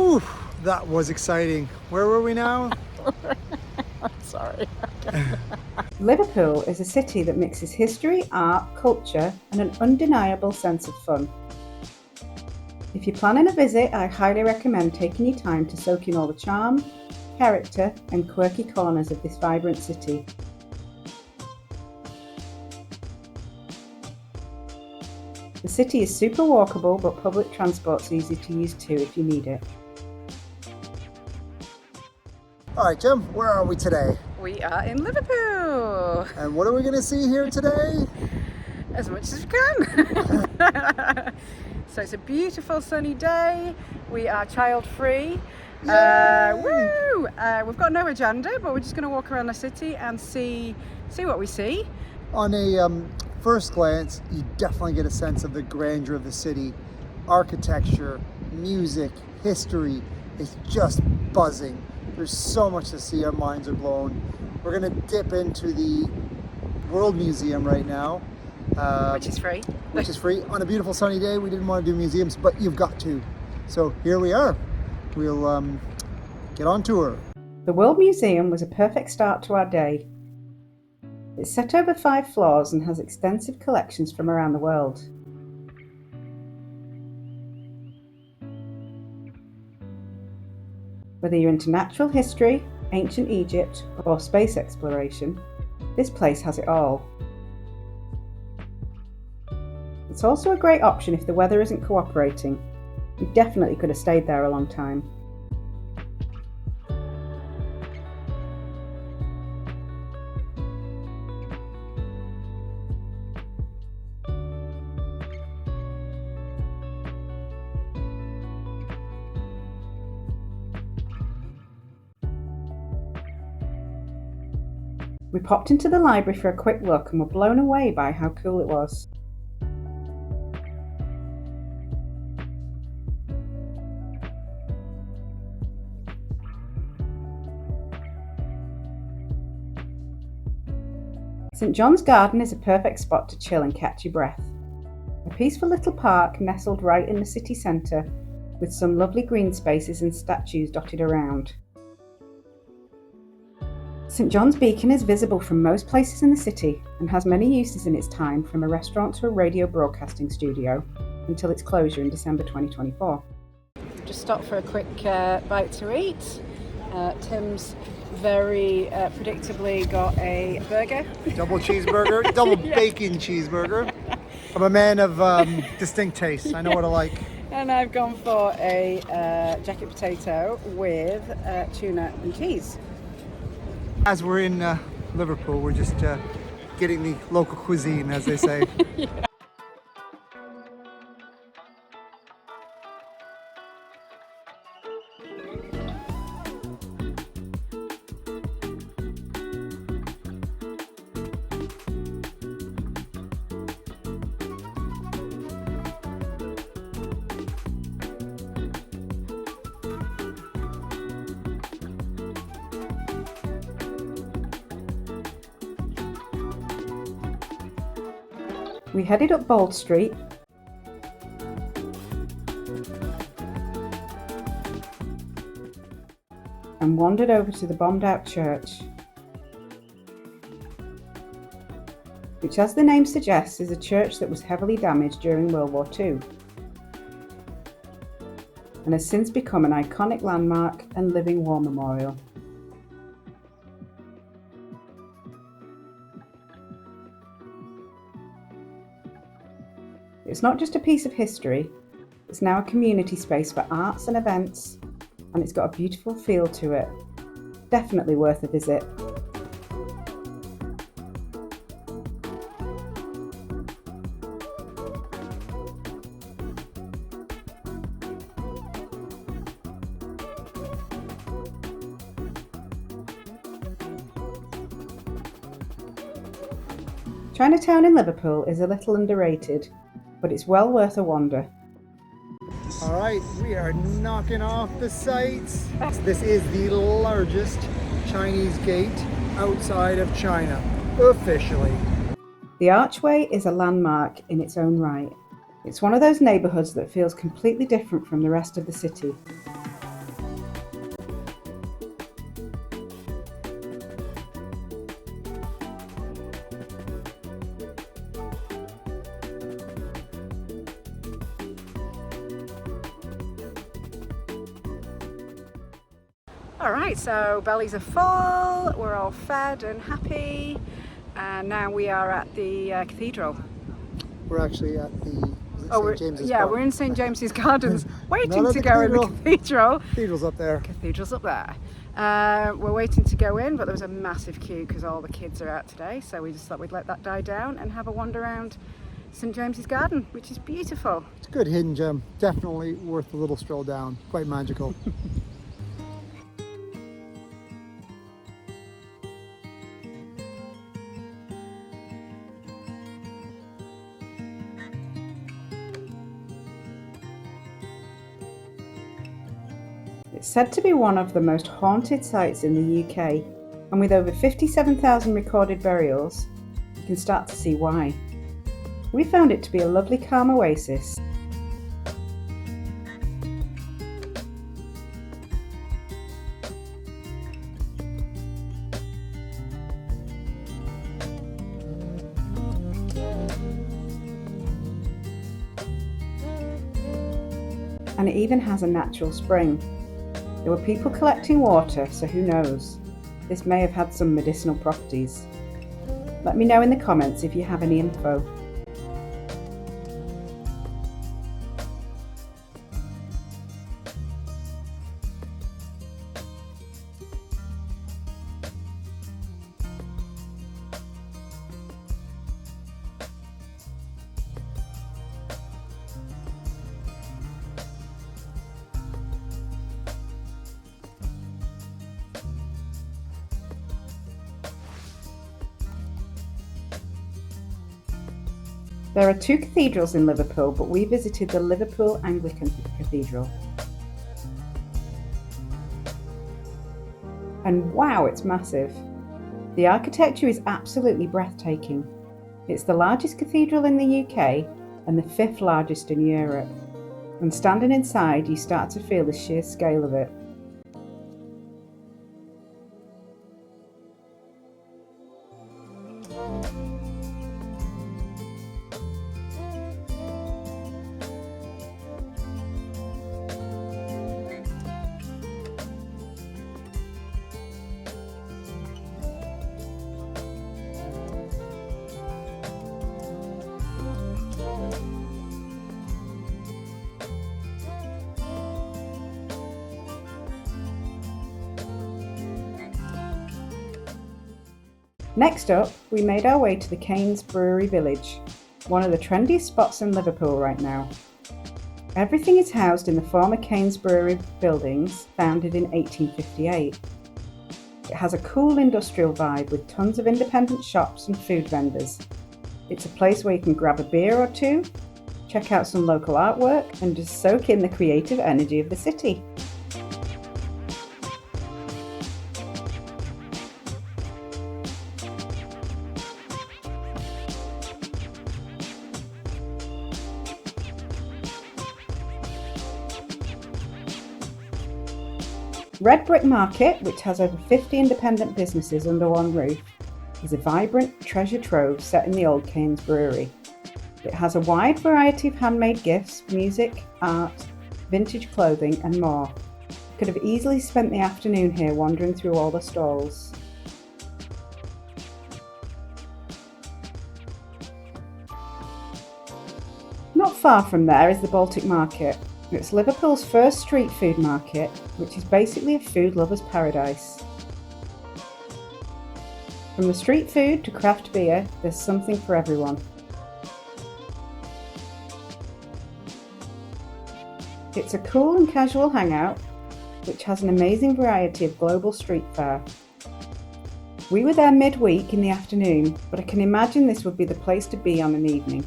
Whew, that was exciting. Where were we now? Sorry. Liverpool is a city that mixes history, art, culture, and an undeniable sense of fun. If you're planning a visit, I highly recommend taking your time to soak in all the charm, character, and quirky corners of this vibrant city. The city is super walkable, but public transport's easy to use too if you need it. All right, Jim, where are we today? We are in Liverpool. And what are we going to see here today? As much as we can. So it's a beautiful sunny day. We are child-free. Woo! We've got no agenda, but we're just going to walk around the city and see what we see. On a first glance, you definitely get a sense of the grandeur of the city. Architecture, music, history is just buzzing. There's so much to see, our minds are blown. We're going to dip into the World Museum right now. Which is free. Which is free. On a beautiful sunny day, we didn't want to do museums, but you've got to. So here we are. We'll get on tour. The World Museum was a perfect start to our day. It's set over 5 floors and has extensive collections from around the world. Whether you're into natural history, ancient Egypt, or space exploration, this place has it all. It's also a great option if the weather isn't cooperating. You definitely could have stayed there a long time. We popped into the library for a quick look and were blown away by how cool it was. St John's Garden is a perfect spot to chill and catch your breath. A peaceful little park nestled right in the city centre with some lovely green spaces and statues dotted around. St John's Beacon is visible from most places in the city and has many uses in its time, from a restaurant to a radio broadcasting studio, until its closure in December 2024. Just stopped for a quick bite to eat. Tim's very predictably got a burger. Double cheeseburger, double bacon cheeseburger. I'm a man of distinct tastes. I know what I like. And I've gone for a jacket potato with tuna and cheese. As we're in Liverpool, we're just getting the local cuisine, as they say. Yeah. We headed up Bold Street and wandered over to the bombed out church, which, as the name suggests, is a church that was heavily damaged during World War II and has since become an iconic landmark and living war memorial. It's not just a piece of history, it's now a community space for arts and events, and it's got a beautiful feel to it. Definitely worth a visit. Chinatown in Liverpool is a little underrated, but it's well worth a wander. All right, we are knocking off the sights. This is the largest Chinese gate outside of China, officially. The Archway is a landmark in its own right. It's one of those neighbourhoods that feels completely different from the rest of the city. All right, so bellies are full, we're all fed and happy, and now we are at the cathedral. We're actually at the St. James's yeah, Park. we're in St. James's Gardens, waiting Not at to the go in the cathedral. cathedral. Cathedral's up there. Cathedral's up there. We're waiting to go in, but there was a massive queue because all the kids are out today, so we just thought we'd let that die down and have a wander around St. James's Garden, which is beautiful. It's a good hidden gem. Definitely worth a little stroll down. Quite magical. It's said to be one of the most haunted sites in the UK, and with over 57,000 recorded burials, you can start to see why. We found it to be a lovely calm oasis. And it even has a natural spring. There were people collecting water, so who knows? This may have had some medicinal properties. Let me know in the comments if you have any info. There are two cathedrals in Liverpool, but we visited the Liverpool Anglican Cathedral. And wow, it's massive. The architecture is absolutely breathtaking. It's the largest cathedral in the UK and the 5th largest in Europe. And standing inside, you start to feel the sheer scale of it. Next up, we made our way to the Cains brewery village, one of the trendiest spots in Liverpool right now. Everything is housed in the former Cains brewery buildings, founded in 1858. It has a cool industrial vibe with tons of independent shops and food vendors. It's a place where you can grab a beer or two, check out some local artwork, and just soak in the creative energy of the city. Red Brick Market, which has over 50 independent businesses under one roof, is a vibrant treasure trove set in the old Cains brewery. It has a wide variety of handmade gifts, music, art, vintage clothing and more. Could have easily spent the afternoon here wandering through all the stalls. Not far from there is the Baltic Market. It's Liverpool's first street food market, which is basically a food lover's paradise. From the street food to craft beer, there's something for everyone. It's a cool and casual hangout, which has an amazing variety of global street fare. We were there midweek in the afternoon, but I can imagine this would be the place to be on an evening.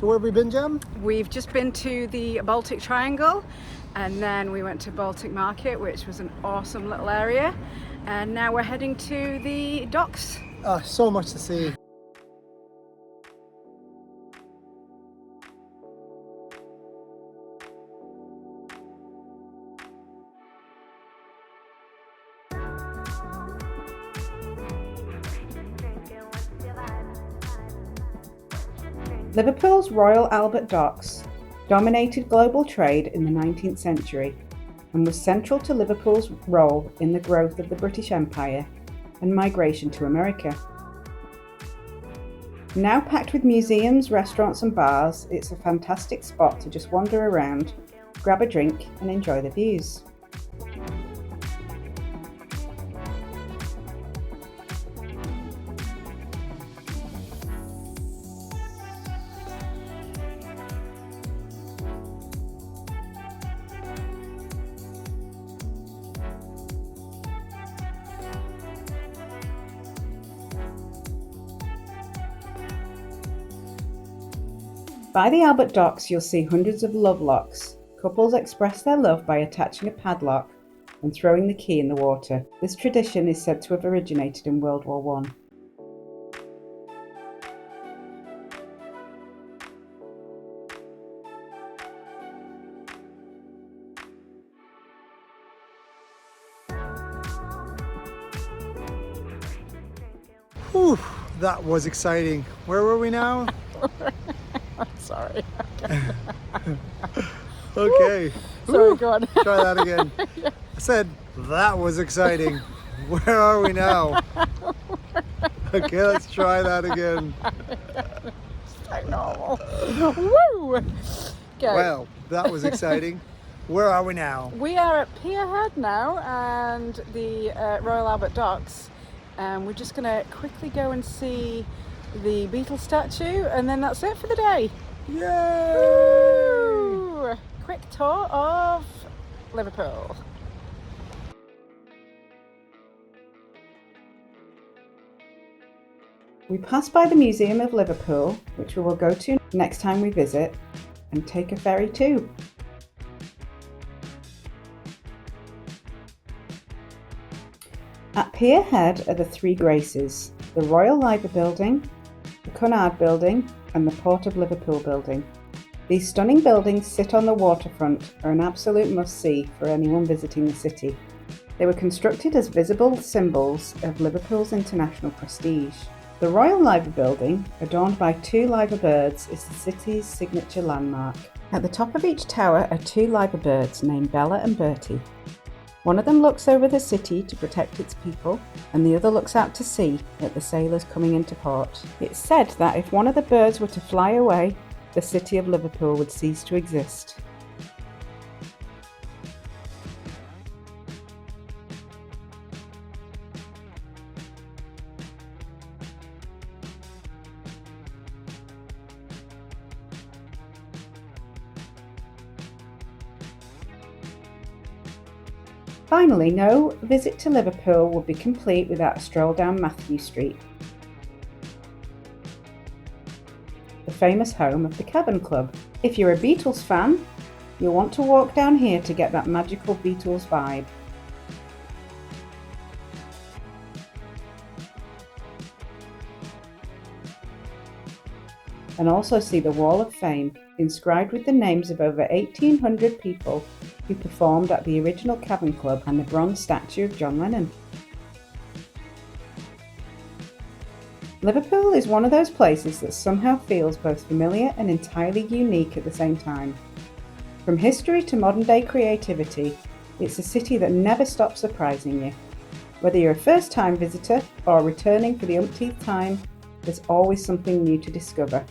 So where have we been, Jem? We've just been to the Baltic Triangle, and then we went to Baltic Market, which was an awesome little area. And now we're heading to the docks. So much to see. Liverpool's Royal Albert Docks dominated global trade in the 19th century and was central to Liverpool's role in the growth of the British Empire and migration to America. Now packed with museums, restaurants and bars, it's a fantastic spot to just wander around, grab a drink and enjoy the views. By the Albert Docks, you'll see hundreds of love locks. Couples express their love by attaching a padlock and throwing the key in the water. This tradition is said to have originated in World War I. Whew, that was exciting. Where were we now? Sorry. Okay. Sorry, go on. Try that again. I said, that was exciting. Where are we now? Okay, let's try that again. It's like normal. Woo! Okay. Well, that was exciting. Where are we now? We are at Pierhead now and the Royal Albert Docks. We're just going to quickly go and see the Beatles statue, and then that's it for the day. Yay! Woo! Quick tour of Liverpool. We pass by the Museum of Liverpool, which we will go to next time we visit, and take a ferry too. At Pierhead are the Three Graces, the Royal Library Building, the Cunard Building and the Port of Liverpool Building. These stunning buildings sit on the waterfront, are an absolute must-see for anyone visiting the city. They were constructed as visible symbols of Liverpool's international prestige. The Royal Library Building, adorned by two liver birds, is the city's signature landmark. At the top of each tower are two liver birds named Bella and Bertie. One of them looks over the city to protect its people, and the other looks out to sea at the sailors coming into port. It's said that if one of the birds were to fly away, the city of Liverpool would cease to exist. Finally, no visit to Liverpool would be complete without a stroll down Mathew Street, the famous home of the Cabin Club. If you're a Beatles fan, you'll want to walk down here to get that magical Beatles vibe. And also see the Wall of Fame, inscribed with the names of over 1,800 people who performed at the original Cabin Club, and the bronze statue of John Lennon. Liverpool is one of those places that somehow feels both familiar and entirely unique at the same time. From history to modern day creativity, it's a city that never stops surprising you. Whether you're a first time visitor or returning for the umpteenth time, there's always something new to discover.